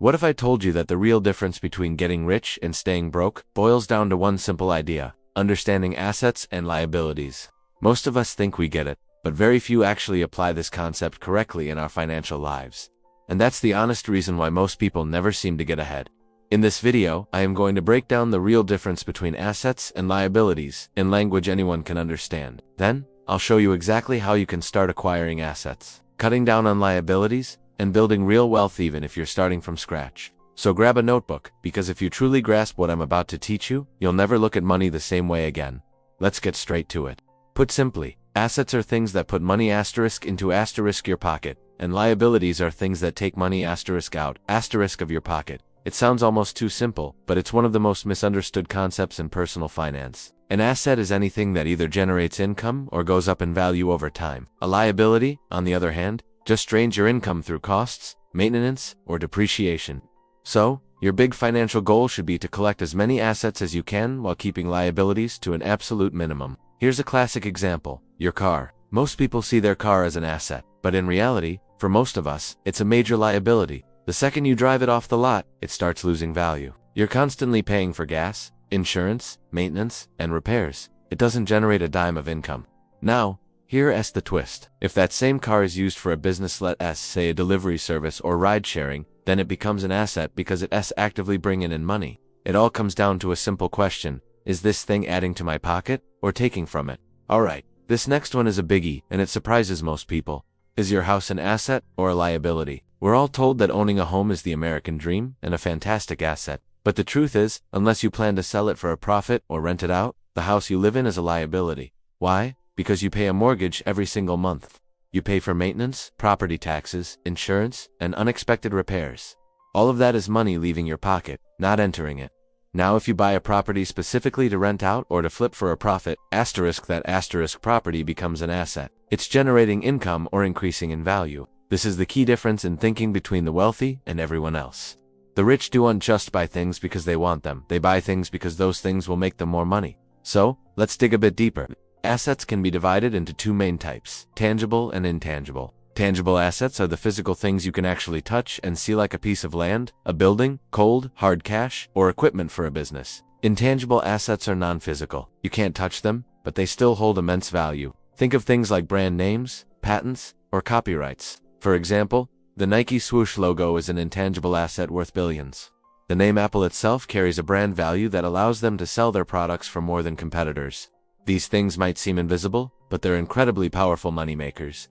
What if I told you that the real difference between getting rich and staying broke boils down to one simple idea: understanding assets and liabilities? Most of us think we get it, but very few actually apply this concept correctly in our financial lives. And that's the honest reason why most people never seem to get ahead. In this video, I am going to break down the real difference between assets and liabilities in language anyone can understand. Then, I'll show you exactly how you can start acquiring assets, cutting down on liabilities, and building real wealth even if you're starting from scratch. So grab a notebook, because if you truly grasp what I'm about to teach you, you'll never look at money the same way again. Let's get straight to it. Put simply, assets are things that put money asterisk into asterisk your pocket, and liabilities are things that take money asterisk out asterisk of your pocket. It sounds almost too simple, but it's one of the most misunderstood concepts in personal finance. An asset is anything that either generates income or goes up in value over time. A liability, on the other hand, just drains your income through costs, maintenance, or depreciation. So, your big financial goal should be to collect as many assets as you can while keeping liabilities to an absolute minimum. Here's a classic example: your car. Most people see their car as an asset, but in reality, for most of us, it's a major liability. The second you drive it off the lot, it starts losing value. You're constantly paying for gas, insurance, maintenance, and repairs. It doesn't generate a dime of income. Now, here's the twist. If that same car is used for a business, let's say a delivery service or ride sharing, then it becomes an asset because it's actively bringing in money. It all comes down to a simple question: is this thing adding to my pocket or taking from it? Alright, this next one is a biggie, and it surprises most people. Is your house an asset or a liability? We're all told that owning a home is the American dream and a fantastic asset. But the truth is, unless you plan to sell it for a profit or rent it out, the house you live in is a liability. Why? Because you pay a mortgage every single month. You pay for maintenance, property taxes, insurance, and unexpected repairs. All of that is money leaving your pocket, not entering it. Now if you buy a property specifically to rent out or to flip for a profit, asterisk that asterisk property becomes an asset. It's generating income or increasing in value. This is the key difference in thinking between the wealthy and everyone else. The rich don't just buy things because they want them. They buy things because those things will make them more money. So, let's dig a bit deeper. Assets can be divided into two main types: tangible and intangible. Tangible assets are the physical things you can actually touch and see, like a piece of land, a building, cold, hard cash, or equipment for a business. Intangible assets are non-physical. You can't touch them, but they still hold immense value. Think of things like brand names, patents, or copyrights. For example, the Nike swoosh logo is an intangible asset worth billions. The name Apple itself carries a brand value that allows them to sell their products for more than competitors. These things might seem invisible, but they're incredibly powerful moneymakers.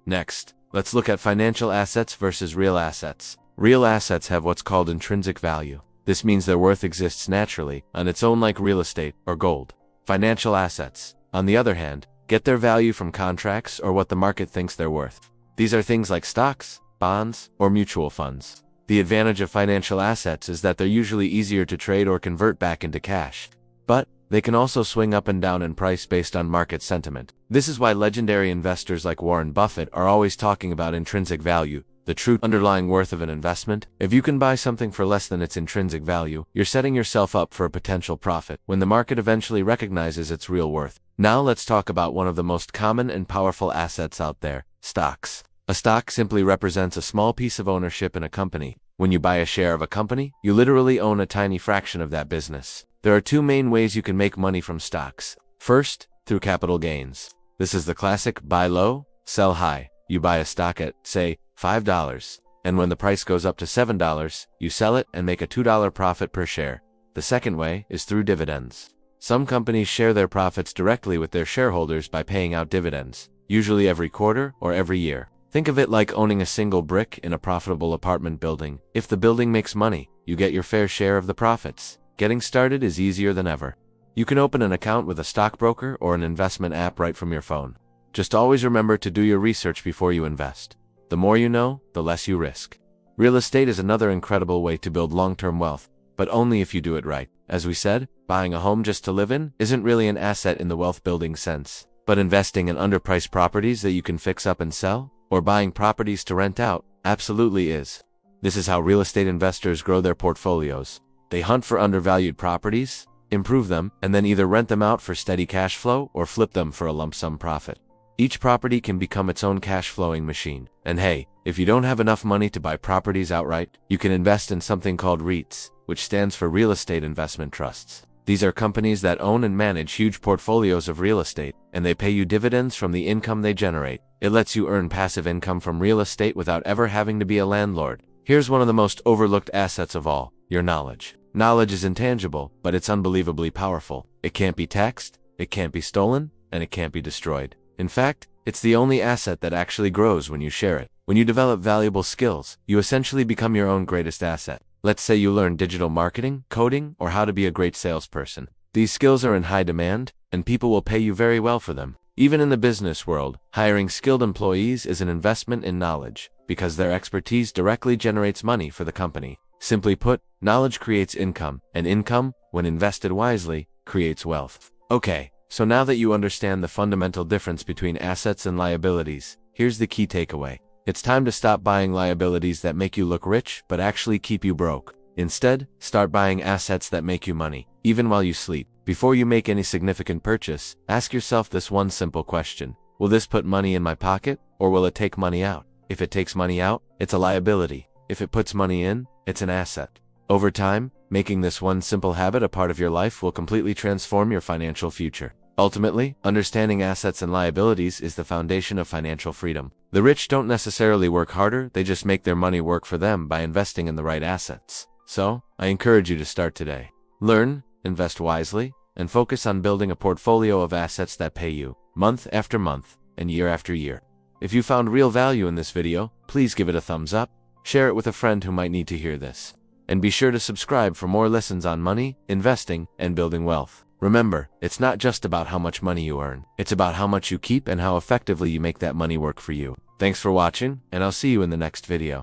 Next, let's look at financial assets versus real assets. Real assets have what's called intrinsic value. This means their worth exists naturally, on its own, like real estate or gold. Financial assets, on the other hand, get their value from contracts or what the market thinks they're worth. These are things like stocks, bonds, or mutual funds. The advantage of financial assets is that they're usually easier to trade or convert back into cash. But they can also swing up and down in price based on market sentiment. This is why legendary investors like Warren Buffett are always talking about intrinsic value, the true underlying worth of an investment. If you can buy something for less than its intrinsic value, you're setting yourself up for a potential profit when the market eventually recognizes its real worth. Now let's talk about one of the most common and powerful assets out there: stocks. A stock simply represents a small piece of ownership in a company. When you buy a share of a company, you literally own a tiny fraction of that business. There are two main ways you can make money from stocks. First, through capital gains. This is the classic buy low, sell high. You buy a stock at, say, $5, and when the price goes up to $7, you sell it and make a $2 profit per share. The second way is through dividends. Some companies share their profits directly with their shareholders by paying out dividends, usually every quarter or every year. Think of it like owning a single brick in a profitable apartment building. If the building makes money, you get your fair share of the profits. Getting started is easier than ever. You can open an account with a stockbroker or an investment app right from your phone. Just always remember to do your research before you invest. The more you know, the less you risk. Real estate is another incredible way to build long-term wealth, but only if you do it right. As we said, buying a home just to live in isn't really an asset in the wealth-building sense. But investing in underpriced properties that you can fix up and sell, or buying properties to rent out, absolutely is. This is how real estate investors grow their portfolios. They hunt for undervalued properties, improve them, and then either rent them out for steady cash flow or flip them for a lump sum profit. Each property can become its own cash-flowing machine. And hey, if you don't have enough money to buy properties outright, you can invest in something called REITs, which stands for Real Estate Investment Trusts. These are companies that own and manage huge portfolios of real estate, and they pay you dividends from the income they generate. It lets you earn passive income from real estate without ever having to be a landlord. Here's one of the most overlooked assets of all: your knowledge. Knowledge is intangible, but it's unbelievably powerful. It can't be taxed, it can't be stolen, and it can't be destroyed. In fact, it's the only asset that actually grows when you share it. When you develop valuable skills, you essentially become your own greatest asset. Let's say you learn digital marketing, coding, or how to be a great salesperson. These skills are in high demand, and people will pay you very well for them. Even in the business world, hiring skilled employees is an investment in knowledge, because their expertise directly generates money for the company. Simply put, knowledge creates income, and income, when invested wisely, creates wealth. Okay, so now that you understand the fundamental difference between assets and liabilities, here's the key takeaway. It's time to stop buying liabilities that make you look rich but actually keep you broke. Instead, start buying assets that make you money, even while you sleep. Before you make any significant purchase, ask yourself this one simple question: will this put money in my pocket, or will it take money out? If it takes money out, it's a liability. If it puts money in, it's an asset. Over time, making this one simple habit a part of your life will completely transform your financial future. Ultimately, understanding assets and liabilities is the foundation of financial freedom. The rich don't necessarily work harder, they just make their money work for them by investing in the right assets. So, I encourage you to start today. Learn, invest wisely, and focus on building a portfolio of assets that pay you, month after month, and year after year. If you found real value in this video, please give it a thumbs up, share it with a friend who might need to hear this, and be sure to subscribe for more lessons on money, investing, and building wealth. Remember, it's not just about how much money you earn. It's about how much you keep and how effectively you make that money work for you. Thanks for watching, and I'll see you in the next video.